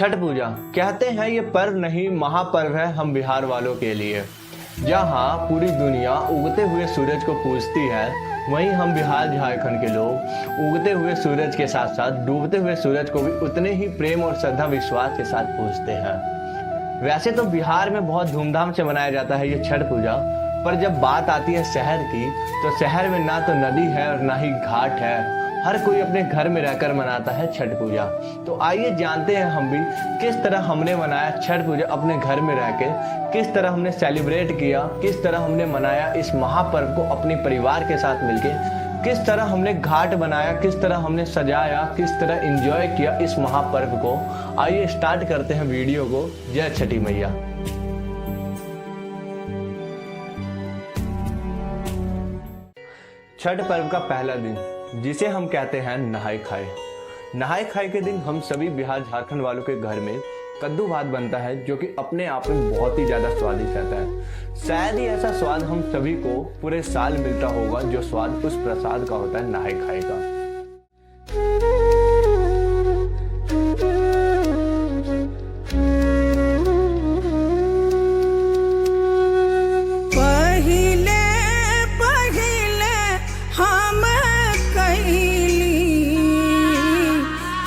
छठ पूजा कहते हैं ये पर्व नहीं महापर्व है हम बिहार वालों के लिए। जहाँ पूरी दुनिया उगते हुए सूरज को पूजती है, वहीं हम बिहार झारखंड के लोग उगते हुए सूरज के साथ साथ डूबते हुए सूरज को भी उतने ही प्रेम और श्रद्धा विश्वास के साथ पूजते हैं। वैसे तो बिहार में बहुत धूमधाम से मनाया जाता है ये छठ पूजा, पर जब बात आती है शहर की तो शहर में ना तो नदी है और ना ही घाट है। हर कोई अपने घर में रहकर मनाता है छठ पूजा। तो आइए जानते हैं हम भी किस तरह हमने मनाया छठ पूजा अपने घर में रह के, किस तरह हमने सेलिब्रेट किया, किस तरह हमने मनाया इस महापर्व को अपने परिवार के साथ मिलके, किस तरह हमने घाट बनाया, किस तरह हमने सजाया, किस तरह एंजॉय किया इस महापर्व को। आइए स्टार्ट करते हैं वीडियो को। जय छठी मैया। छठ पर्व का पहला दिन जिसे हम कहते हैं नहाय खाए। नहाय खाए के दिन हम सभी बिहार झारखंड वालों के घर में कद्दू भात बनता है, जो कि अपने आप में बहुत ही ज्यादा स्वादिष्ट रहता है। शायद ही ऐसा स्वाद हम सभी को पूरे साल मिलता होगा जो स्वाद उस प्रसाद का होता है नहाय खाए का।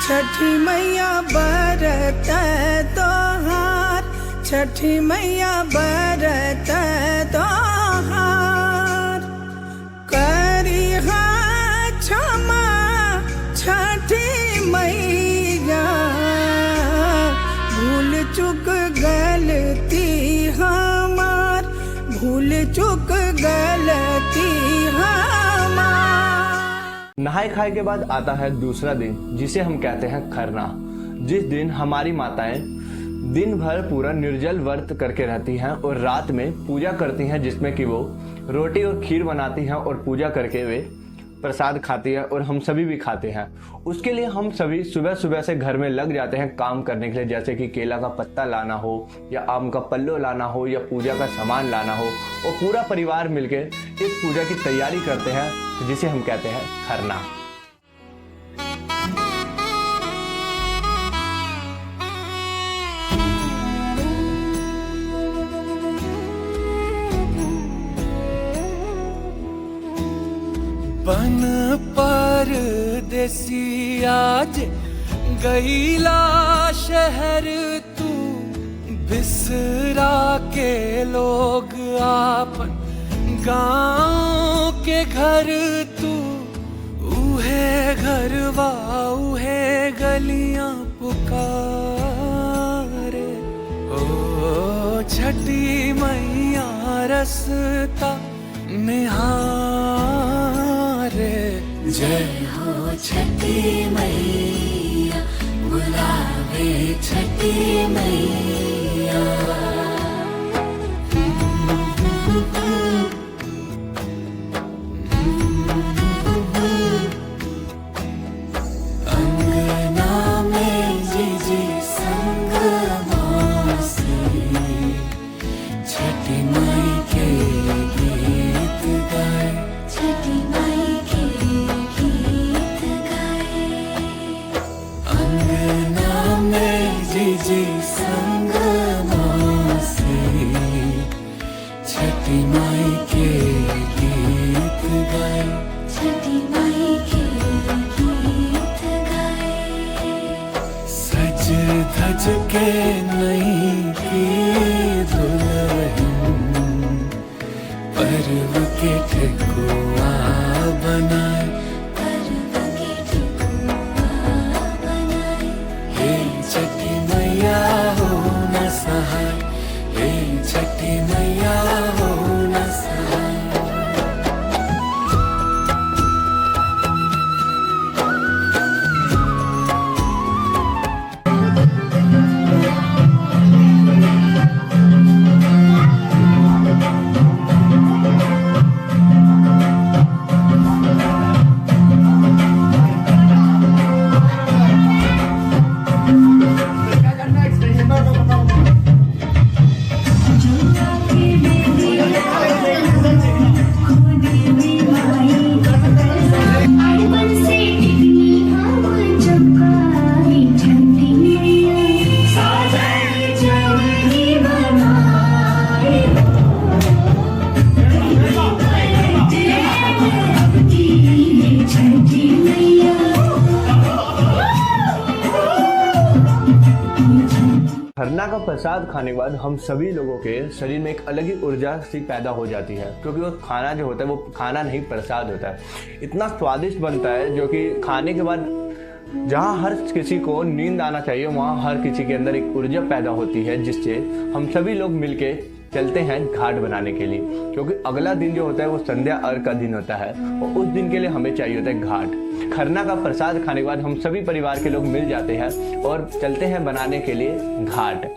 छठी मैया बरत तोहार, छठी मैया बरत तोहार, करिहा क्षमा छठी मैया, भूल चुक गलती हमार, भूल चुक गलती हमार। नहाय खाए के बाद आता है दूसरा दिन जिसे हम कहते हैं खरना, जिस दिन हमारी माताएं दिन भर पूरा निर्जल व्रत करके रहती हैं और रात में पूजा करती हैं, जिसमें कि वो रोटी और खीर बनाती हैं और पूजा करके वे प्रसाद खाती है और हम सभी भी खाते हैं। उसके लिए हम सभी सुबह सुबह से घर में लग जाते हैं काम करने के लिए, जैसे कि केला का पत्ता लाना हो या आम का पल्लो लाना हो या पूजा का सामान लाना हो, और पूरा परिवार मिलके इस पूजा की तैयारी करते हैं जिसे हम कहते हैं खरना। बन परदेसी आज गईला शहर तू, बिसरा के लोग आपन गाँव के घर तू, उहे घरवा उहे गलियां पुकारे। ओ छठी मैया रसता निहारे। जय हो छठी मैया, बुलावे छठी मैया। अंगना में जीजी संग मौसी, छठी माई के गीत गाए, छठी माई के गीत गाए। अंगना में जीजी संग मौसी, छठी माई के गीत गाए, छठी माई के गीत गाए। सज धज के नहीं की दुल्हन, पर्व के ठेकुआ बनाए, पर्व के ठेकुआ बनाए। हे छठी मैया हो न सहाय, हे छठी मैया हो न सहाय। खरना का प्रसाद खाने के बाद हम सभी लोगों के शरीर में एक अलग ही ऊर्जा सी पैदा हो जाती है, क्योंकि वो खाना जो होता है वो खाना नहीं प्रसाद होता है। इतना स्वादिष्ट बनता है जो कि खाने के बाद जहाँ हर किसी को नींद आना चाहिए वहाँ हर किसी के अंदर एक ऊर्जा पैदा होती है, जिससे हम सभी लोग मिलके चलते हैं घाट बनाने के लिए, क्योंकि अगला दिन जो होता है वो संध्या अर्घ का दिन होता है और उस दिन के लिए हमें चाहिए होता है घाट। खरना का प्रसाद खाने के बाद हम सभी परिवार के लोग मिल जाते हैं और चलते हैं बनाने के लिए घाट।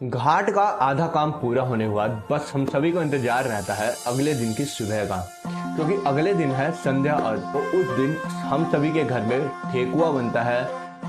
घाट का आधा काम पूरा होने के बाद बस हम सभी को इंतजार रहता है अगले दिन की सुबह का, क्योंकि अगले दिन है संध्या अर्घ। तो उस दिन हम सभी के घर में ठेकुआ बनता है,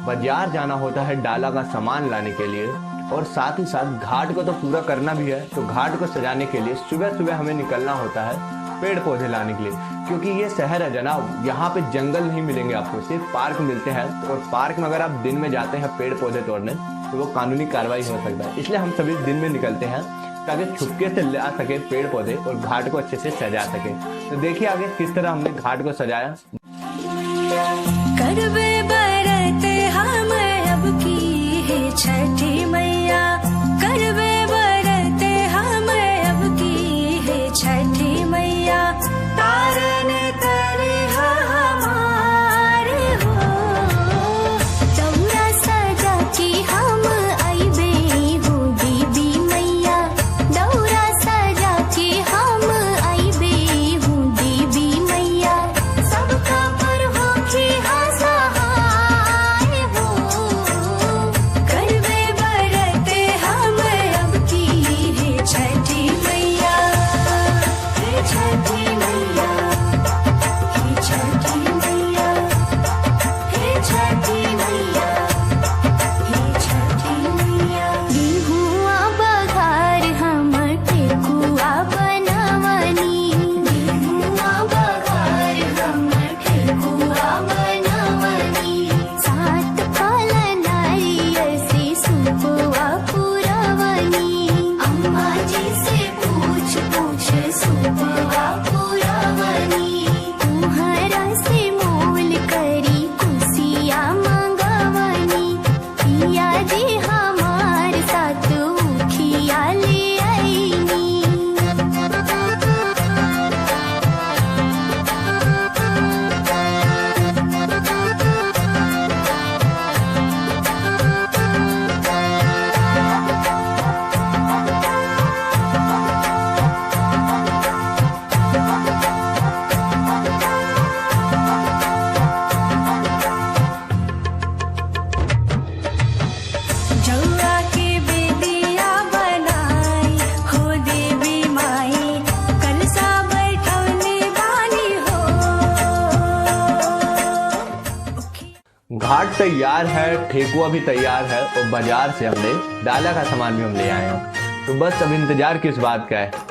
बाजार जाना होता है डाला का सामान लाने के लिए, और साथ ही साथ घाट को तो पूरा करना भी है। तो घाट को सजाने के लिए सुबह सुबह हमें निकलना होता है पेड़ पौधे लाने के लिए, क्योंकि ये शहर है जनाब, यहाँ पे जंगल नहीं मिलेंगे आपको, सिर्फ पार्क मिलते हैं। और पार्क में अगर आप दिन में जाते हैं पेड़ पौधे तोड़ने तो वो कानूनी कार्रवाई हो सकता है, इसलिए हम सभी दिन में निकलते हैं ताकि छुपके से ला सके पेड़ पौधे और घाट को अच्छे से सजा सके। तो देखिए आगे किस तरह हमने घाट को सजाया। करबे बरत हम अब की है छठी मैया, करबे बरत हम अब की है छठी मैया, तारन करे हमार हो, चौरा सजा की हम आइबे हो दीदी मैया, दौरा सजा की हम आइबे हो दीदी मैया, सबका पर होखी सहाय हो, करबे बरत हम अब की है छठी मैया, हे छठी मैया, हे छठी मैया, हे छठी मैया, हे छठी मैया। गेहुआ बघार हम ठेकुआ बनवनी, गेहुआ बघार हम ठेकुआ बनवनी, सात फल नारियल से सुपुआ पुरवनी, अम्मा जी से पूछ पूछ सुपुआ पुरवनी, तुम्हारा से मोल करी कुसिया मंगवनी, पिया जी हमार साथ उखिया ले आईनी। जौआ के बेदिया बनाई हो देवी माई, कलसा बैठौले बानी हो। घाट तैयार है, ठेकुआ भी तैयार है और बाजार से हमने डाला का सामान भी हम ले आए हैं। तो बस अब इंतजार किस बात का है।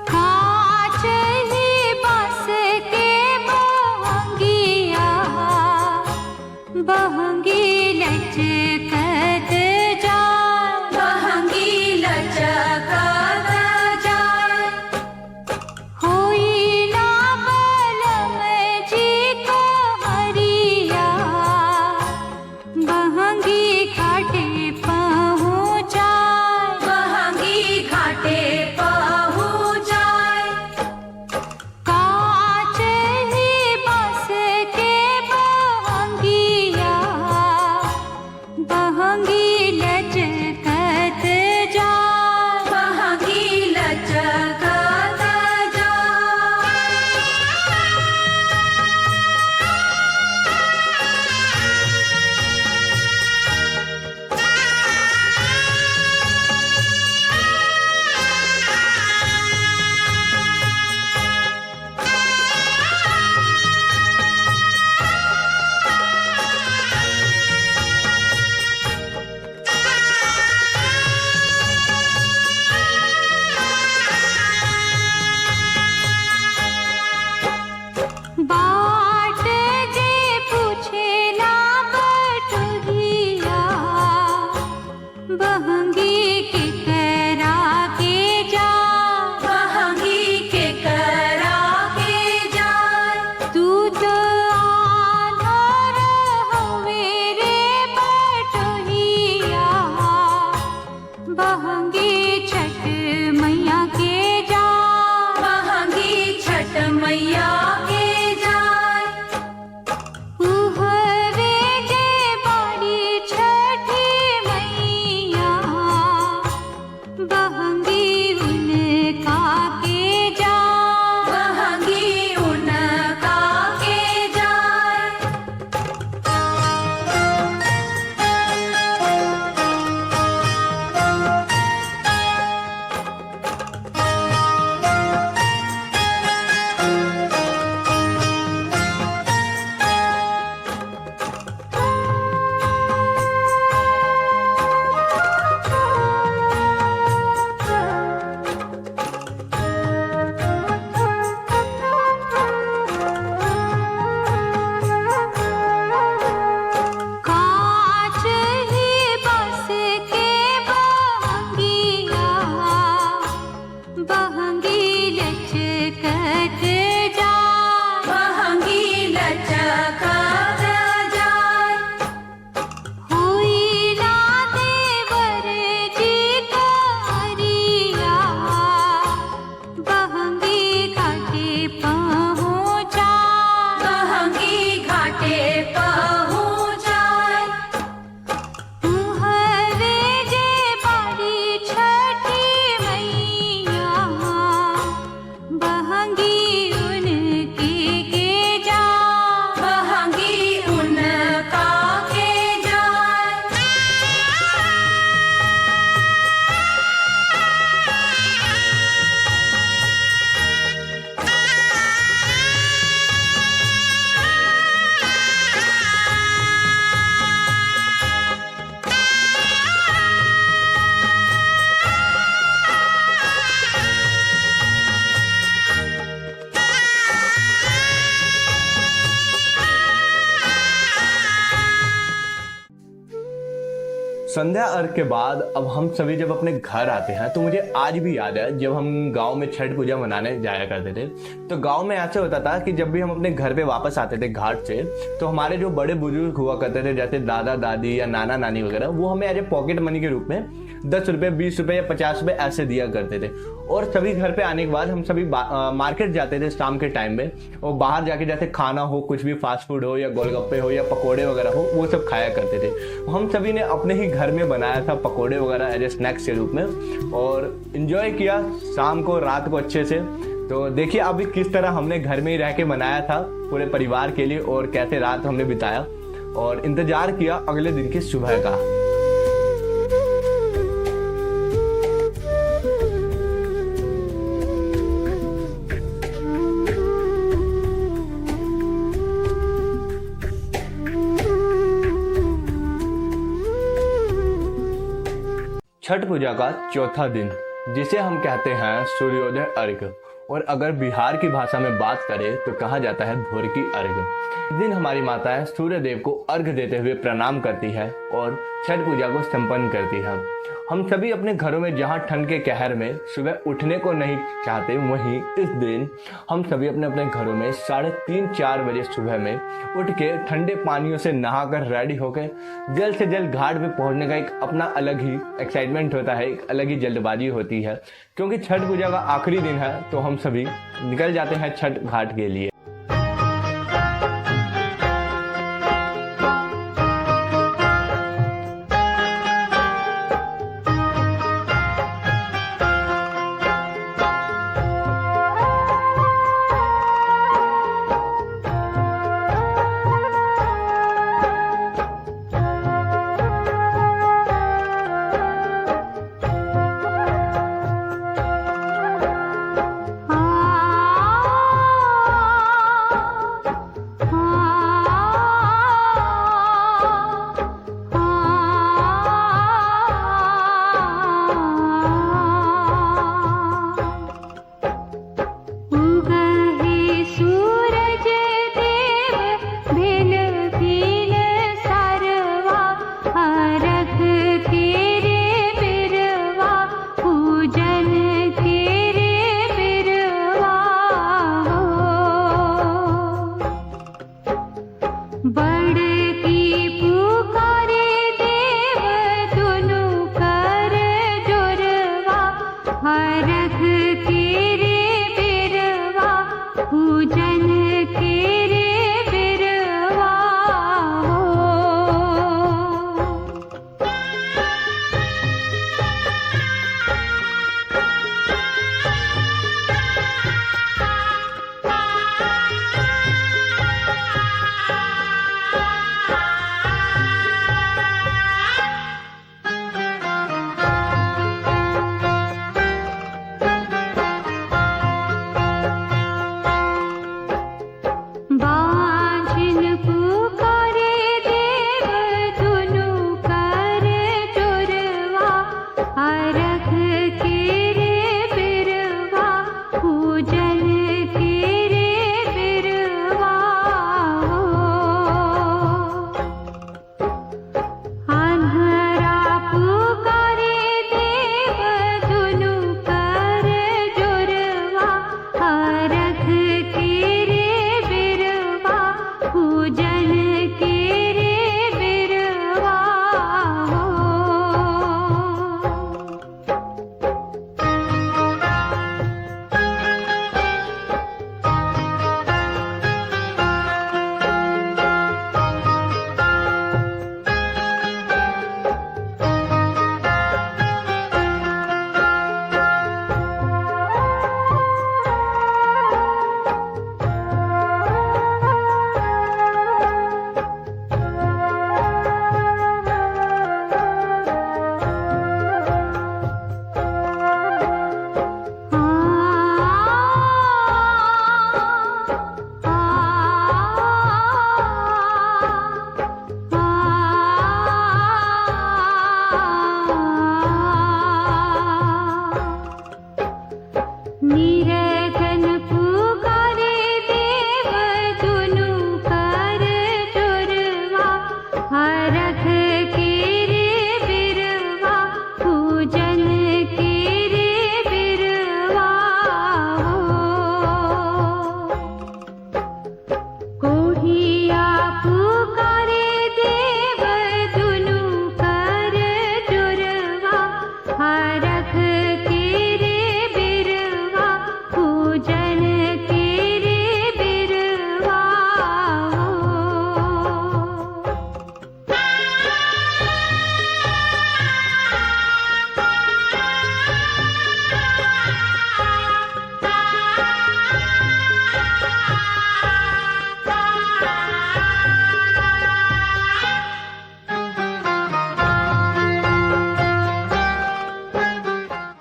कांच ही बांस के बहंगिया, बहंगी लचकत जाय, बहंगी लचकत जाय। होई ना बलम जी को हरिया, बहंगी घाटे पहुँचाय, बहंगी घाटे पहुँचाय। कांच ही बांस के बहंगिया, बहंगी लचकत जाय, बहंगी लचकत जाय। बाट जे पूछे ना बटुहिया, बहंगी के करा के जाय, बहंगी के करा के जाय। तू तो आन्हर हवे रे बटुहिया, बहंगी छठ मैया के जाय, बहंगी छठ मैया के जाय। उहवे जे बाड़ी छठी मैया, बहंगी उनका के जाय, बहंगी उनका के जाय। कांच ही बांस के बहंगिया, बहंगी लचकत जाय, बहंगी लचकत जाय। होई ना देवर जी को हरिया, बहंगी घाटे पहुँचाय, बहंगी घाटे पहुँचाय। उहवे जे बाड़ी छठी मैया, बहंगी उनके के जाय, बहंगी उनका के जाय। संध्या अर्घ के बाद अब हम सभी जब अपने घर आते हैं तो मुझे आज भी याद है जब हम गांव में छठ पूजा मनाने जाया करते थे। तो गांव में ऐसे होता था कि जब भी हम अपने घर पे वापस आते थे घाट से, तो हमारे जो बड़े बुजुर्ग हुआ करते थे जैसे दादा दादी या नाना नानी वगैरह, वो हमें एज ए पॉकेट मनी के रूप में 10 रुपये 20 रुपये या 50 रुपये ऐसे दिया करते थे। और सभी घर पे आने के बाद हम सभी मार्केट जाते थे शाम के टाइम में, और बाहर जाके जैसे खाना हो, कुछ भी फास्ट फूड हो या गोलगप्पे हो या पकोड़े वगैरह हो, वो सब खाया करते थे। हम सभी ने अपने ही घर में बनाया था पकोड़े वगैरह एज ए स्नैक्स के रूप में, और इन्जॉय किया शाम को रात को अच्छे से। तो देखिए अभी किस तरह हमने घर में ही रह के बनाया था पूरे परिवार के लिए, और कैसे रात हमने बिताया और इंतजार किया अगले दिन की सुबह का। छठ पूजा का चौथा दिन, जिसे हम कहते हैं सूर्योदय अर्घ, और अगर बिहार की भाषा में बात करें तो कहा जाता है भोर की अर्घ। इस दिन हमारी माताएं सूर्य देव को अर्घ देते हुए प्रणाम करती है और छठ पूजा को संपन्न करती है। हम सभी अपने घरों में जहां ठंड के कहर में सुबह उठने को नहीं चाहते, वहीं इस दिन हम सभी अपने अपने घरों में 3:30-4 बजे सुबह में उठ के ठंडे पानियों से नहाकर रेडी होकर जल्द से जल्द घाट पे पहुंचने का एक अपना अलग ही एक्साइटमेंट होता है, एक अलग ही जल्दबाजी होती है, क्योंकि छठ पूजा का आखिरी दिन है। तो हम सभी निकल जाते हैं छठ घाट के लिए।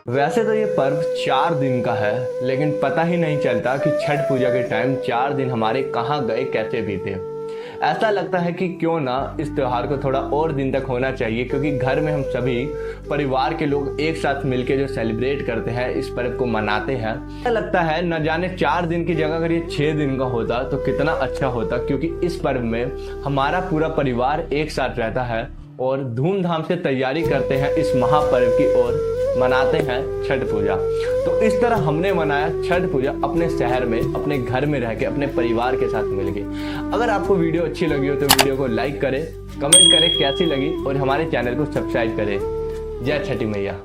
वैसे तो ये पर्व 4 दिन का है, लेकिन पता ही नहीं चलता कि छठ पूजा के टाइम 4 दिन हमारे कहाँ गए, कैसे बीते। ऐसा लगता है कि क्यों ना इस त्यौहार को थोड़ा और दिन तक होना चाहिए, क्योंकि घर में हम सभी परिवार के लोग एक साथ मिलकर जो सेलिब्रेट करते हैं, इस पर्व को मनाते हैं। ऐसा लगता है न जाने 4 दिन की जगह अगर ये 6 दिन का होता तो कितना अच्छा होता, क्योंकि इस पर्व में हमारा पूरा परिवार एक साथ रहता है और धूमधाम से तैयारी करते हैं इस महापर्व की ओर, मनाते हैं छठ पूजा। तो इस तरह हमने मनाया छठ पूजा अपने शहर में, अपने घर में रह के, अपने परिवार के साथ मिलके। अगर आपको वीडियो अच्छी लगी हो तो वीडियो को लाइक करें, कमेंट करें कैसी लगी और हमारे चैनल को सब्सक्राइब करें। जय छठी मैया।